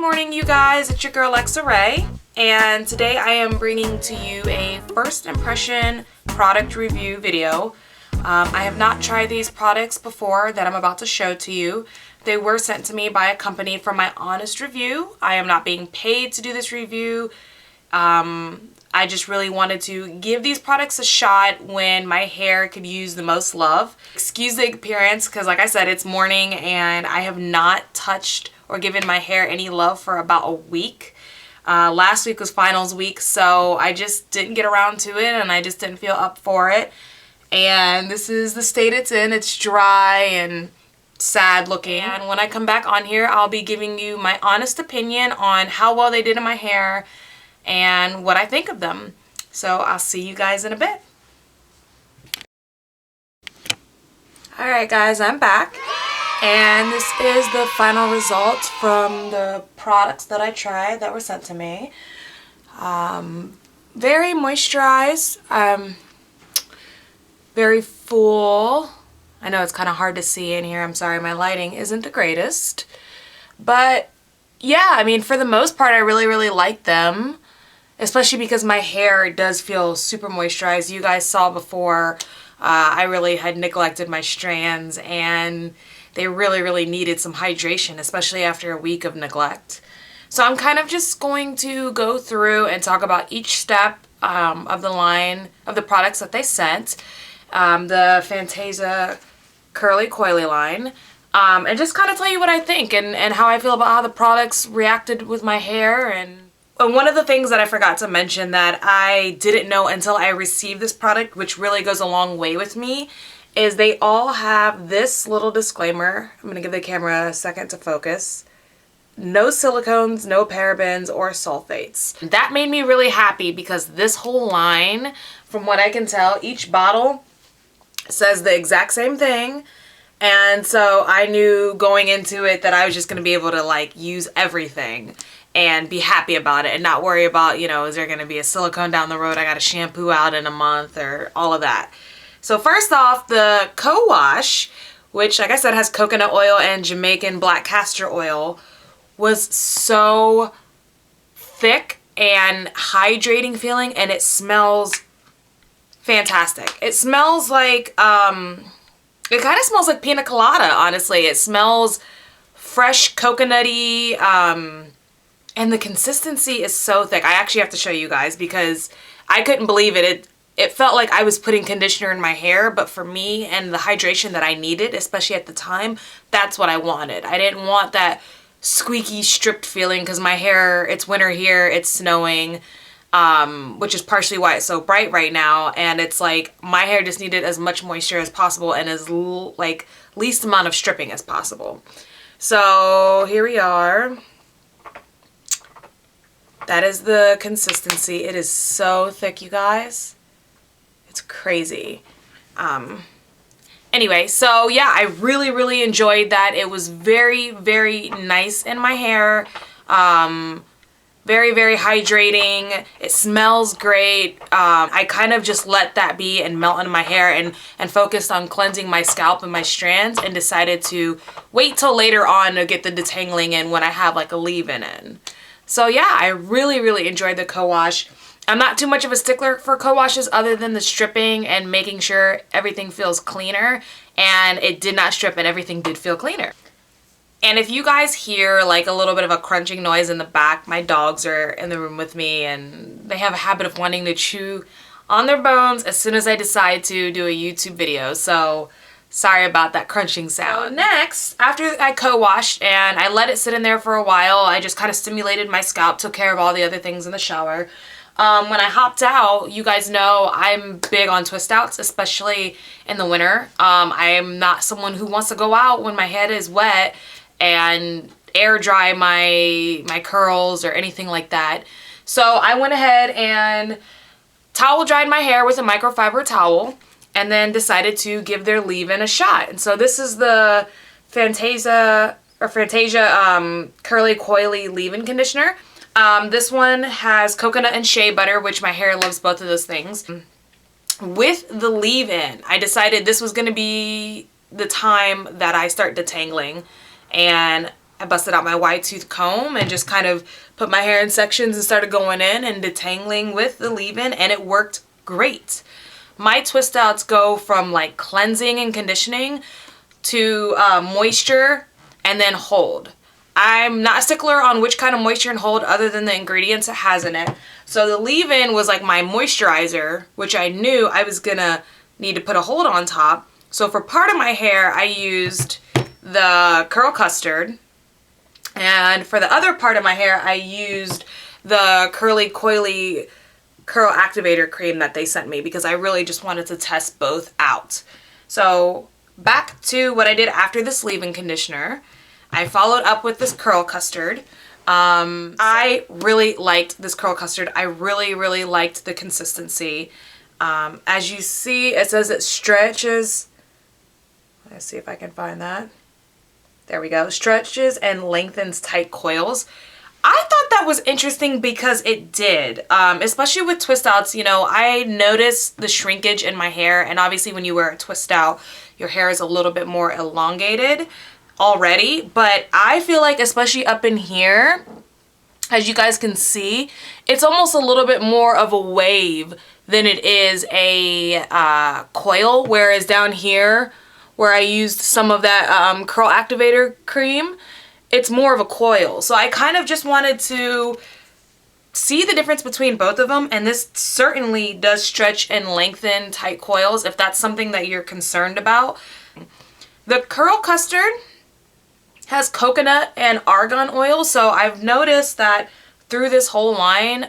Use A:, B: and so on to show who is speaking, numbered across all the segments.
A: morning, you guys. It's your girl Alexa Ray, and today I am bringing to you a first impression product review video. I have not tried these products before that I'm about to show to you. They were sent to me by a company for my honest review. I am not being paid to do this review. I just really wanted to give these products a shot when my hair could use the most love. Excuse the appearance because, like I said, it's morning and I have not touched or given my hair any love for about a week. Last week was finals week, so I just didn't get around to it and I just didn't feel up for it. And this is the state it's in. It's dry and sad looking. And when I come back on here, I'll be giving you my honest opinion on how well they did in my hair and what I think of them. So I'll see you guys in a bit. Alright guys, I'm back. And this is the final results from the products that I tried that were sent to me. Very moisturized. Very full. I know it's kind of hard to see in here. I'm sorry, my lighting isn't the greatest. But yeah, I mean, for the most part, I really like them. Especially because my hair does feel super moisturized. You guys saw before, I really had neglected my strands and they really needed some hydration, especially after a week of neglect. So I'm kind of just going to go through and talk about each step of the line of the products that they sent. The Fantasia Curly Coily line. And just kind of tell you what I think and how I feel about how the products reacted with my hair. And one of the things that I forgot to mention that I didn't know until I received this product, which really goes a long way with me, is they all have this little disclaimer. I'm going to give the camera a second to focus. No silicones, no parabens, or sulfates. That made me really happy because this whole line, from what I can tell, each bottle says the exact same thing. And so I knew going into it that I was just going to be able to like use everything and be happy about it and not worry about, you know, is there going to be a silicone down the road I got to shampoo out in a month or all of that. So first off, the co-wash, which like I said has coconut oil and Jamaican black castor oil, was so thick and hydrating feeling, and it smells fantastic. It smells like, it kind of smells like pina colada, honestly. It smells fresh, coconutty, and the consistency is so thick. I actually have to show you guys because I couldn't believe it. It felt like I was putting conditioner in my hair, but for me and the hydration that I needed, especially at the time, that's what I wanted. I didn't want that squeaky, stripped feeling because my hair, it's winter here, it's snowing, which is partially why it's so bright right now. And it's like my hair just needed as much moisture as possible and as least amount of stripping as possible. So here we are. That is the consistency. It is so thick, you guys. It's crazy. Anyway, so yeah, I really enjoyed that. It was very nice in my hair. Very hydrating. It smells great. I kind of just let that be and melt into my hair and focused on cleansing my scalp and my strands and decided to wait till later on to get the detangling in when I have like a leave-in in. So yeah, I really enjoyed the co-wash. I'm not too much of a stickler for co-washes other than the stripping and making sure everything feels cleaner, and it did not strip and everything did feel cleaner. And if you guys hear like a little bit of a crunching noise in the back, my dogs are in the room with me and they have a habit of wanting to chew on their bones as soon as I decide to do a YouTube video. So sorry about that crunching sound. So next, after I co-washed and I let it sit in there for a while, I just kind of stimulated my scalp, took care of all the other things in the shower. When I hopped out, you guys know I'm big on twist outs, especially in the winter. I am not someone who wants to go out when my head is wet and air dry my curls or anything like that. So I went ahead and towel dried my hair with a microfiber towel and then decided to give their leave-in a shot. And so this is the Fantasia Curly Coily leave-in conditioner. This one has coconut and shea butter, which my hair loves both of those things. With the leave-in, I decided this was going to be the time that I start detangling, and I busted out my wide tooth comb and just kind of put my hair in sections and started going in and detangling with the leave-in, and it worked great. My twist outs go from like cleansing and conditioning to moisture and then hold. I'm not a stickler on which kind of moisture and hold other than the ingredients it has in it. So the leave-in was like my moisturizer, which I knew I was gonna need to put a hold on top. So for part of my hair, I used the Curl Custard. And for the other part of my hair, I used the Coily Curl Activator cream that they sent me because I really just wanted to test both out. So back to what I did after this leave-in conditioner. I followed up with this Curl Custard. I really liked this Curl Custard. I really liked the consistency. As you see, it says it stretches. Let's see if I can find that. There we go. Stretches and lengthens tight coils. I thought that was interesting because it did. Especially with twist outs, you know, I noticed the shrinkage in my hair, and obviously when you wear a twist out, your hair is a little bit more elongated already, but I feel like especially up in here, as you guys can see, it's almost a little bit more of a wave than it is a coil, whereas down here where I used some of that Curl Activator cream, it's more of a coil. So I kind of just wanted to see the difference between both of them, and this certainly does stretch and lengthen tight coils if that's something that you're concerned about. The Curl Custard has coconut and argan oil, so I've noticed that through this whole line,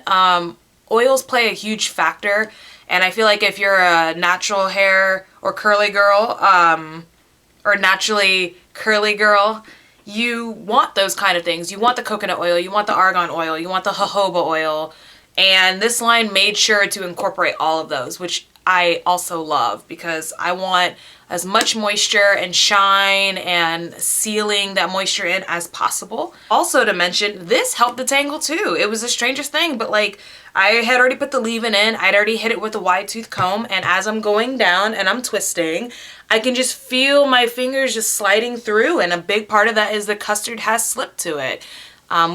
A: oils play a huge factor, and I feel like if you're a natural hair or curly girl, or naturally curly girl, you want those kind of things. You want the coconut oil, you want the argan oil, you want the jojoba oil, and this line made sure to incorporate all of those, which I also love because I want as much moisture and shine and sealing that moisture in as possible. Also to mention, this helped detangle too. It was the strangest thing, but like I had already put the leave-in in, I'd already hit it with a wide tooth comb, and as I'm going down and I'm twisting, I can just feel my fingers just sliding through, and a big part of that is the custard has slip to it,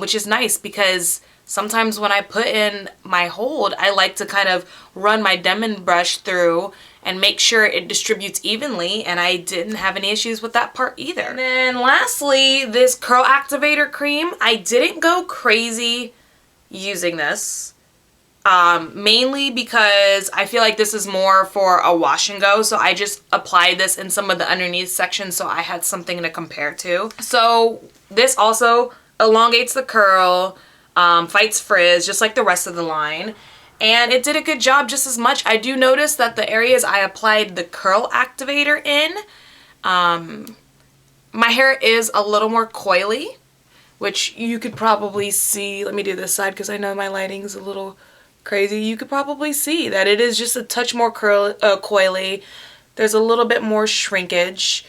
A: which is nice because sometimes when I put in my hold, I like to kind of run my Demon brush through and make sure it distributes evenly, and I didn't have any issues with that part either. And then lastly, this Curl Activator cream. I didn't go crazy using this, mainly because I feel like this is more for a wash and go, so I just applied this in some of the underneath sections so I had something to compare to. So this also elongates the curl, fights frizz, just like the rest of the line. And it did a good job just as much. I do notice that the areas I applied the Curl Activator in, my hair is a little more coily, which you could probably see. Let me do this side because I know my lighting's a little crazy. You could probably see that it is just a touch more coily. There's a little bit more shrinkage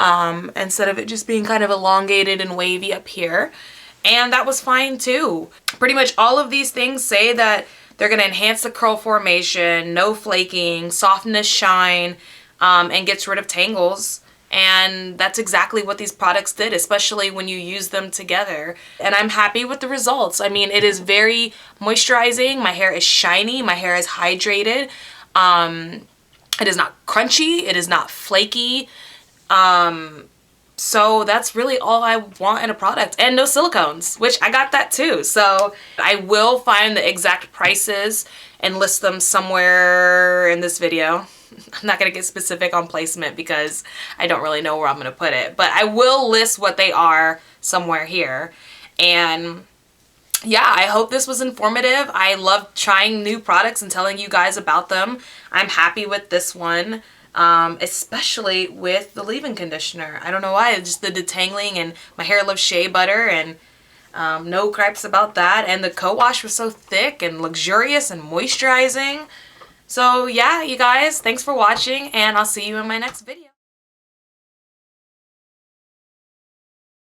A: instead of it just being kind of elongated and wavy up here. And that was fine too. Pretty much all of these things say that they're going to enhance the curl formation, no flaking, softness, shine, and gets rid of tangles. And that's exactly what these products did, especially when you use them together. And I'm happy with the results. I mean, it is very moisturizing. My hair is shiny. My hair is hydrated. It is not crunchy. It is not flaky. So that's really all I want in a product. And no silicones, which I got that too. So I will find the exact prices and list them somewhere in this video. I'm not going to get specific on placement because I don't really know where I'm going to put it. But I will list what they are somewhere here. And yeah, I hope this was informative. I love trying new products and telling you guys about them. I'm happy with this one. Especially with the leave-in conditioner. I don't know why, it's just the detangling, and my hair loves shea butter, and no gripes about that. And the co-wash was so thick and luxurious and moisturizing. So yeah, you guys, thanks for watching, and I'll see you in my next video.